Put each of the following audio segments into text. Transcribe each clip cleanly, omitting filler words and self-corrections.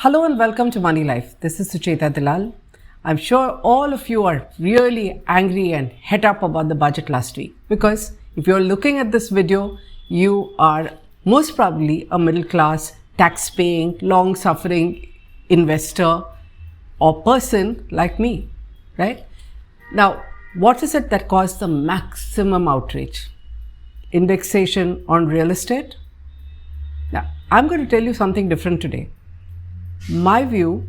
Hello and welcome to Moneylife. This is Sucheta Dalal. I'm sure all of you are really angry and het up about the budget last week because if you're looking at this video, you are most probably a middle class, tax paying, long suffering investor or person like me, right? Now, what is it that caused the maximum outrage? Indexation on real estate? Now, I'm going to tell you something different today. My view,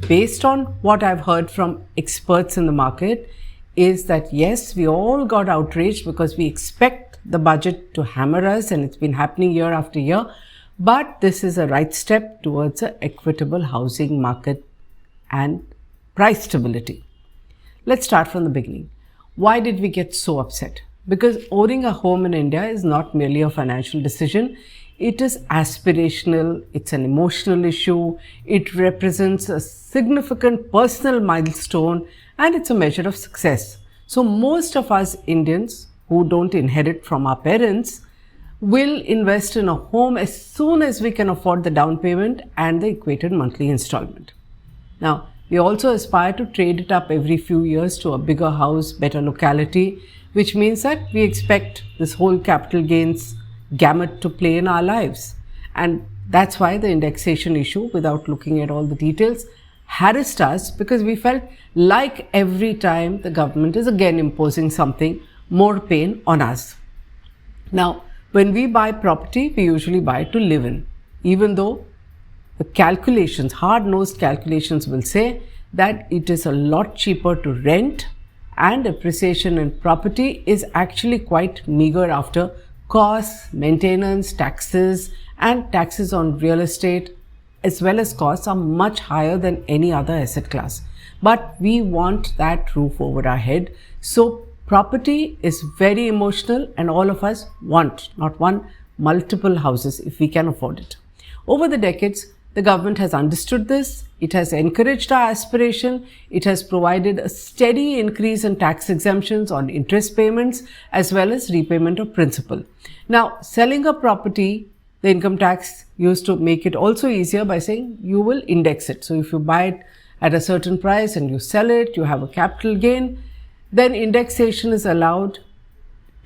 based on what I've heard from experts in the market, is that yes, we all got outraged because we expect the budget to hammer us, and it's been happening year after year. But this is a right step towards an equitable housing market and price stability. Let's start from the beginning. Why did we get so upset? Because owning a home in India is not merely a financial decision. It is aspirational, it's an emotional issue, it represents a significant personal milestone, and it's a measure of success. So most of us Indians who don't inherit from our parents will invest in a home as soon as we can afford the down payment and the equated monthly installment. Now, we also aspire to trade it up every few years to a bigger house, better locality, which means that we expect this whole capital gains gamut to play in our lives. And that's why the indexation issue, without looking at all the details, harassed us because we felt like every time the government is again imposing something, more pain on us. Now, when we buy property, we usually buy to live in, even though the calculations, hard-nosed calculations will say that it is a lot cheaper to rent, and appreciation in property is actually quite meager after costs, maintenance, taxes, and taxes on real estate as well as costs are much higher than any other asset class. But we want that roof over our head. So property is very emotional, and all of us want not one, multiple houses if we can afford it. Over the decades, the government has understood this. It has encouraged our aspiration. It has provided a steady increase in tax exemptions on interest payments as well as repayment of principal. Now, selling a property, the income tax used to make it also easier by saying you will index it. So if you buy it at a certain price and you sell it, you have a capital gain, then indexation is allowed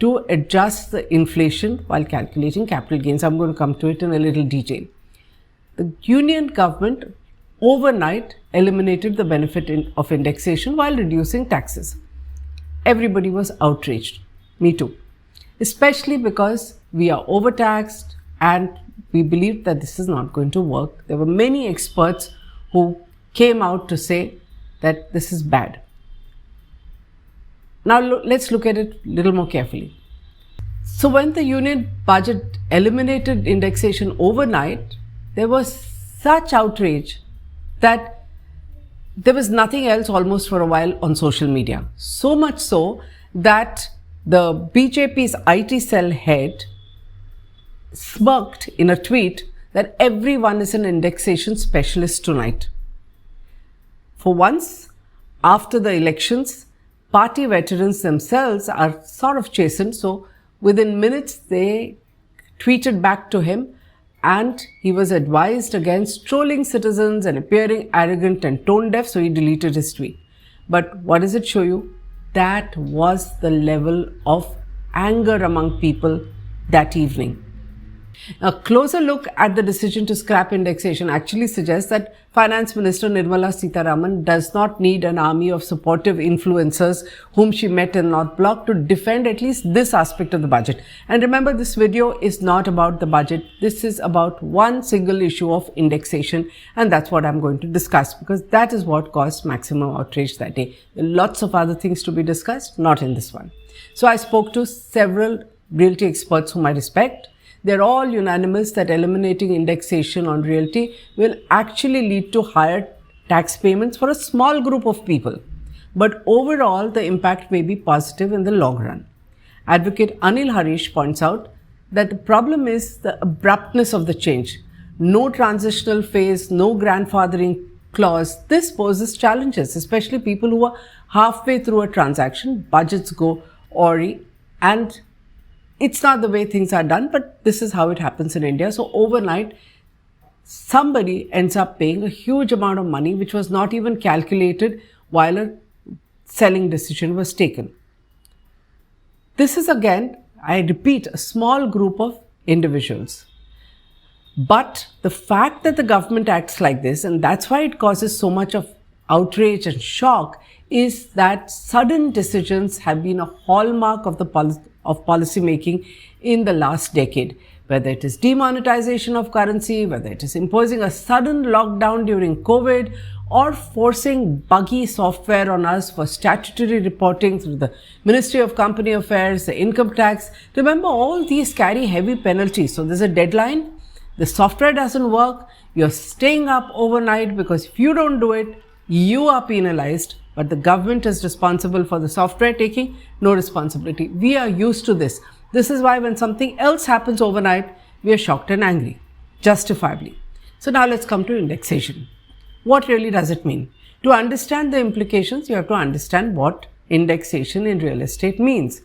to adjust the inflation while calculating capital gains. I'm going to come to it in a little detail. The union government overnight eliminated the benefit of indexation while reducing taxes. Everybody was outraged, me too, especially because we are overtaxed and we believed that this is not going to work. There were many experts who came out to say that this is bad. Now let's look at it a little more carefully. So when the union budget eliminated indexation overnight, there was such outrage that there was nothing else almost for a while on social media. So much so that the BJP's IT cell head smirked in a tweet that everyone is an indexation specialist tonight. For once, after the elections, party veterans themselves are sort of chastened. So within minutes, they tweeted back to him, and he was advised against trolling citizens and appearing arrogant and tone deaf, so he deleted his tweet. But what does it show you? That was the level of anger among people that evening. A closer look at the decision to scrap indexation actually suggests that Finance Minister Nirmala Sitharaman does not need an army of supportive influencers whom she met in North Block to defend at least this aspect of the budget. And remember, this video is not about the budget. This is about one single issue of indexation, and that's what I'm going to discuss because that is what caused maximum outrage that day. There are lots of other things to be discussed, not in this one. So I spoke to several realty experts whom I respect. They're all unanimous that eliminating indexation on realty will actually lead to higher tax payments for a small group of people. But overall, the impact may be positive in the long run. Advocate Anil Harish points out that the problem is the abruptness of the change. No transitional phase, no grandfathering clause. This poses challenges, especially people who are halfway through a transaction, budgets go awry, and it's not the way things are done, but this is how it happens in India. So overnight, somebody ends up paying a huge amount of money which was not even calculated while a selling decision was taken. This is again, I repeat, a small group of individuals. But the fact that the government acts like this, and that's why it causes so much of outrage and shock, is that sudden decisions have been a hallmark of policy making in the last decade. Whether it is demonetization of currency, whether it is imposing a sudden lockdown during COVID, or forcing buggy software on us for statutory reporting through the Ministry of Company Affairs, the income tax. Remember, all these carry heavy penalties. So there's a deadline, the software doesn't work, you're staying up overnight because if you don't do it, you are penalized, but the government is responsible for the software taking no responsibility. We are used to this. This is why when something else happens overnight, we are shocked and angry, justifiably. So now let's come to indexation. What really does it mean? To understand the implications, you have to understand what indexation in real estate means.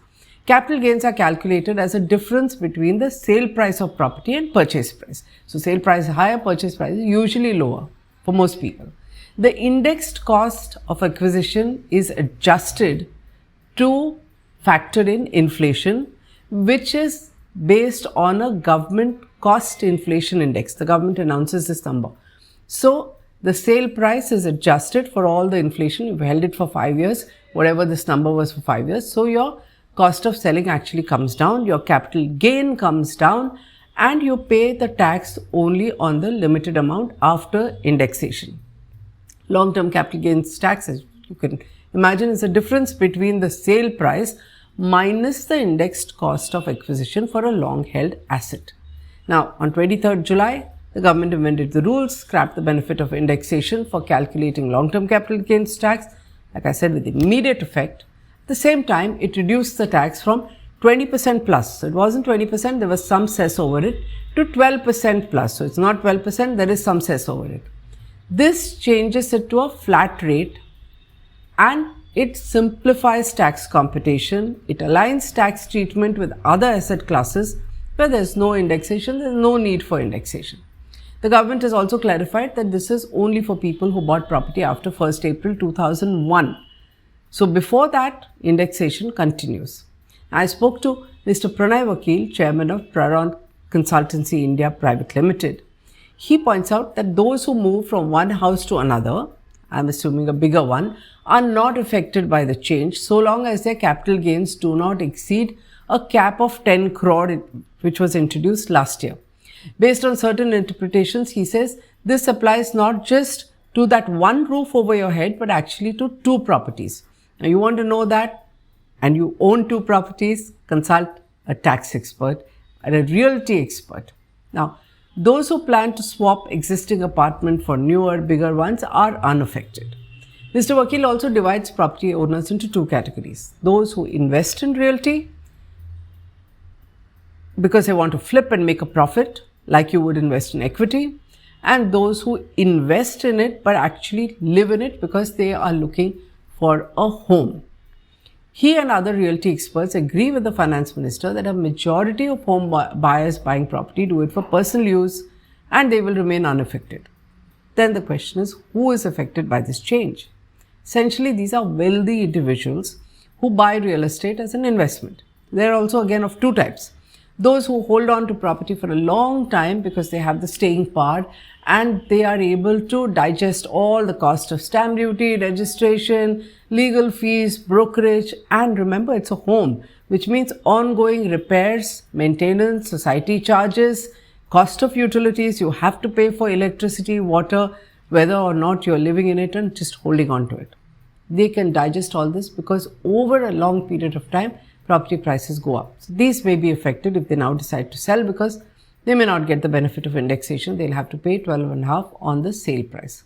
Capital gains are calculated as a difference between the sale price of property and purchase price. So sale price is higher, purchase price is usually lower for most people. The indexed cost of acquisition is adjusted to factor in inflation, which is based on a government cost inflation index. The government announces this number. So the sale price is adjusted for all the inflation. You've held it for 5 years, whatever this number was for 5 years. So your cost of selling actually comes down, your capital gain comes down, and you pay the tax only on the limited amount after indexation. Long-term capital gains tax, as you can imagine, is the difference between the sale price minus the indexed cost of acquisition for a long-held asset. Now, on 23rd July, the government amended the rules, scrapped the benefit of indexation for calculating long-term capital gains tax, like I said, with immediate effect. At the same time, it reduced the tax from 20% plus. So it wasn't 20%, there was some cess over it, to 12% plus. So it's not 12%, there is some cess over it. This changes it to a flat rate and it simplifies tax computation. It aligns tax treatment with other asset classes where there is no indexation, there is no need for indexation. The government has also clarified that this is only for people who bought property after 1st April 2001. So before that, indexation continues. I spoke to Mr. Pranay Vakil, Chairman of Praron Consultancy India Private Limited. He points out that those who move from one house to another, I'm assuming a bigger one, are not affected by the change so long as their capital gains do not exceed a cap of 10 crore which was introduced last year. Based on certain interpretations, he says this applies not just to that one roof over your head but actually to 2 properties. Now you want to know that and you own 2 properties, consult a tax expert and a realty expert. Now, those who plan to swap existing apartment for newer, bigger ones are unaffected. Mr. Vakil also divides property owners into 2 categories. Those who invest in realty because they want to flip and make a profit, like you would invest in equity, and those who invest in it but actually live in it because they are looking for a home. He and other realty experts agree with the finance minister that a majority of home buyers buying property do it for personal use and they will remain unaffected. Then the question is, who is affected by this change? Essentially, these are wealthy individuals who buy real estate as an investment. They are also again of 2 types. Those who hold on to property for a long time because they have the staying power and they are able to digest all the cost of stamp duty, registration, legal fees, brokerage, and remember, it's a home, which means ongoing repairs, maintenance, society charges, cost of utilities. You have to pay for electricity, water, whether or not you're living in it and just holding on to it. They can digest all this because over a long period of time, property prices go up. So these may be affected if they now decide to sell because they may not get the benefit of indexation. They'll have to pay 12.5 on the sale price.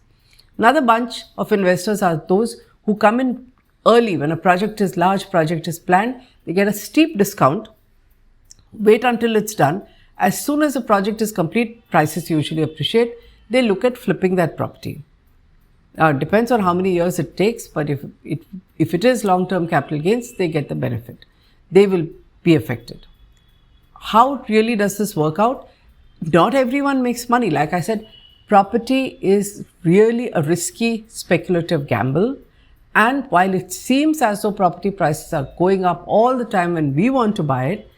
Another bunch of investors are those who come in early when a large project is planned. They get a steep discount, wait until it's done. As soon as the project is complete, prices usually appreciate. They look at flipping that property. Now, it depends on how many years it takes, but if it is long-term capital gains, they get the benefit. They will be affected. How really does this work out? Not everyone makes money. Like I said, property is really a risky speculative gamble. And while it seems as though property prices are going up all the time when we want to buy it,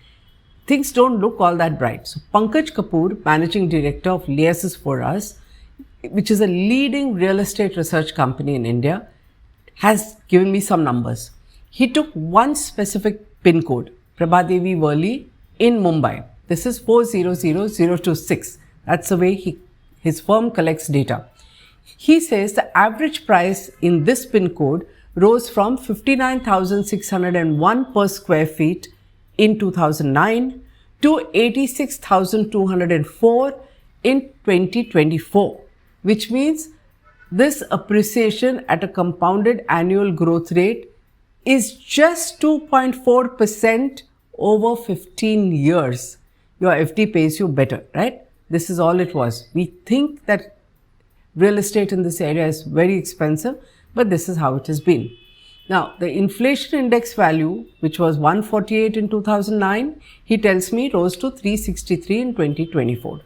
things don't look all that bright. So Pankaj Kapoor, Managing Director of Liaisons for Us, which is a leading real estate research company in India, has given me some numbers. He took one specific pin code, Prabhadevi Worli in Mumbai. This is 400026. That's the way his firm collects data. He says the average price in this pin code rose from 59,601 per square feet in 2009 to 86,204 in 2024, which means this appreciation at a compounded annual growth rate is just 2.4% over 15 years. Your FD pays you better, right? This is all it was. We think that real estate in this area is very expensive, but this is how it has been. Now, the inflation index value, which was 148 in 2009, he tells me rose to 363 in 2024.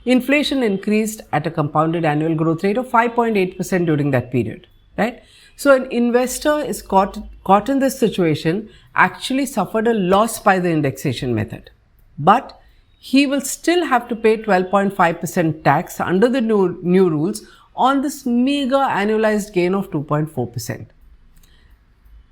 Inflation increased at a compounded annual growth rate of 5.8% during that period, right? So an investor is caught in this situation, actually suffered a loss by the indexation method. But he will still have to pay 12.5% tax under the new rules on this meager annualized gain of 2.4%.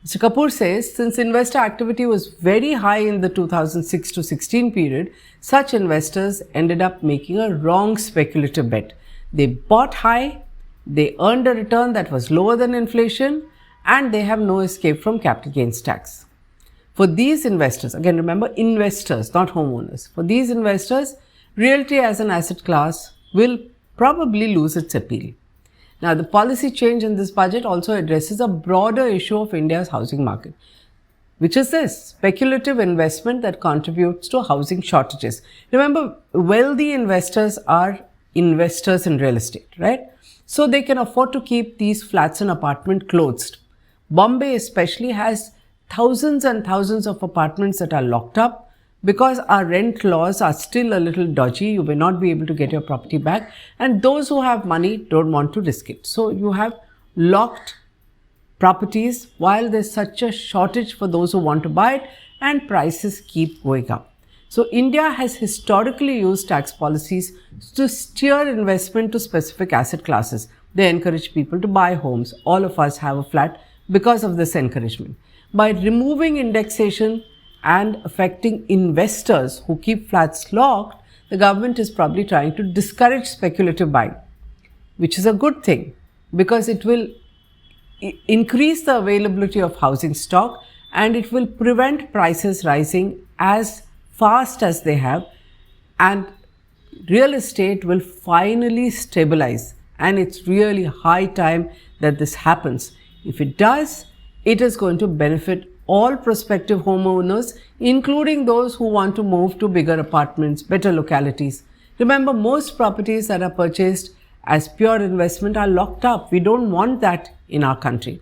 Mr. Kapoor says, since investor activity was very high in the 2006 to 16 period, such investors ended up making a wrong speculative bet. They bought high, they earned a return that was lower than inflation, and they have no escape from capital gains tax. For these investors, again remember investors, not homeowners. For these investors, realty as an asset class will probably lose its appeal. Now, the policy change in this budget also addresses a broader issue of India's housing market, which is this speculative investment that contributes to housing shortages. Remember, wealthy investors are investors in real estate, right? So they can afford to keep these flats and apartments closed. Bombay especially has thousands and thousands of apartments that are locked up because our rent laws are still a little dodgy. You may not be able to get your property back, and those who have money don't want to risk it. So you have locked properties while there's such a shortage for those who want to buy it, and prices keep going up. So India has historically used tax policies to steer investment to specific asset classes. They encourage people to buy homes. All of us have a flat because of this encouragement. By removing indexation and affecting investors who keep flats locked, the government is probably trying to discourage speculative buying, which is a good thing because it will increase the availability of housing stock and it will prevent prices rising as fast as they have, and real estate will finally stabilize, and it's really high time that this happens. If it does, it is going to benefit all prospective homeowners, including those who want to move to bigger apartments, better localities. Remember, most properties that are purchased as pure investment are locked up. We don't want that in our country.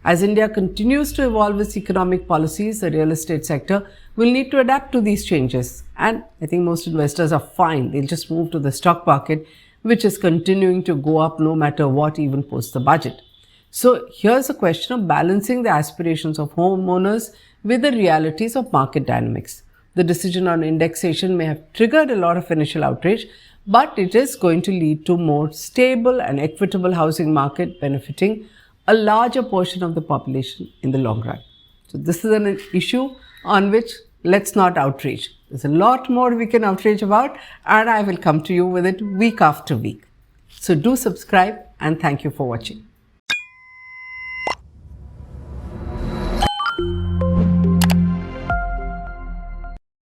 As India continues to evolve its economic policies, the real estate sector will need to adapt to these changes. And I think most investors are fine. They'll just move to the stock market, which is continuing to go up no matter what, even post the budget. So here's a question of balancing the aspirations of homeowners with the realities of market dynamics. The decision on indexation may have triggered a lot of initial outrage, but it is going to lead to more stable and equitable housing market benefiting a larger portion of the population in the long run. So this is an issue on which let's not outrage. There's a lot more we can outrage about, and I will come to you with it week after week. So do subscribe, and thank you for watching.